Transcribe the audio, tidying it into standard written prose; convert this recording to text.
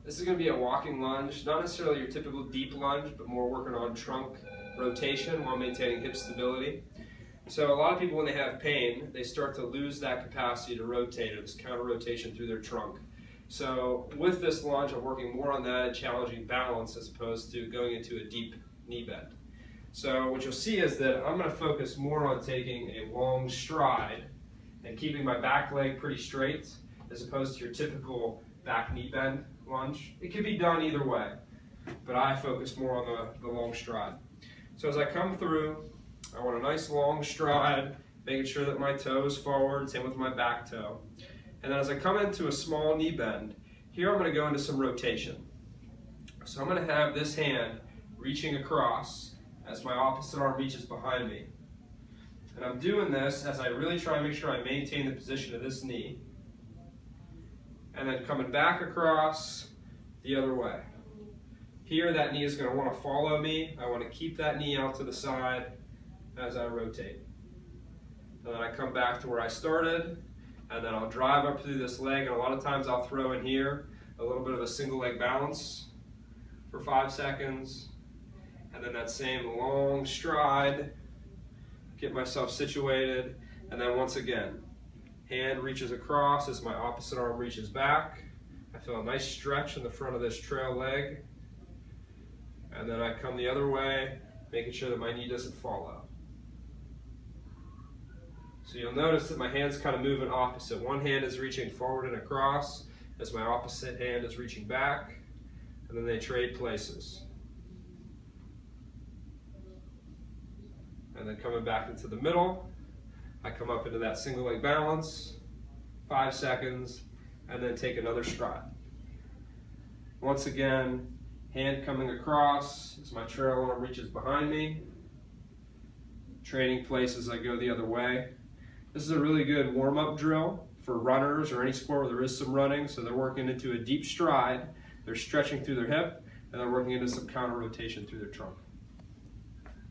This is going to be a walking lunge, not necessarily your typical deep lunge, but more working on trunk rotation while maintaining hip stability. So a lot of people, when they have pain, they start to lose that capacity to rotate, or this counter rotation through their trunk. So with this lunge, I'm working more on that and challenging balance as opposed to going into a deep knee bend. So what you'll see is that I'm going to focus more on taking a long stride and keeping my back leg pretty straight as opposed to your typical back knee bend lunge. It can be done either way, but I focus more on the long stride. So as I come through, I want a nice long stride, making sure that my toe is forward, same with my back toe. And then as I come into a small knee bend, here I'm going to go into some rotation. So I'm going to have this hand reaching across as my opposite arm reaches behind me. And I'm doing this as I really try and make sure I maintain the position of this knee. And then coming back across the other way. Here that knee is going to want to follow me. I want to keep that knee out to the side as I rotate. And then I come back to where I started, and then I'll drive up through this leg, and a lot of times I'll throw in here a little bit of a single leg balance for 5 seconds, and then that same long stride, get myself situated, and then once again, hand reaches across as my opposite arm reaches back. I feel a nice stretch in the front of this trail leg, and then I come the other way, making sure that my knee doesn't fall out. So you'll notice that my hand's kind of moving opposite. One hand is reaching forward and across as my opposite hand is reaching back, and then they trade places. And then coming back into the middle, I come up into that single leg balance, 5 seconds, and then take another stride. Once again, hand coming across as my trail arm reaches behind me, trading places as I go the other way. This is a really good warm-up drill for runners or any sport where there is some running. So they're working into a deep stride, they're stretching through their hip, and they're working into some counter rotation through their trunk.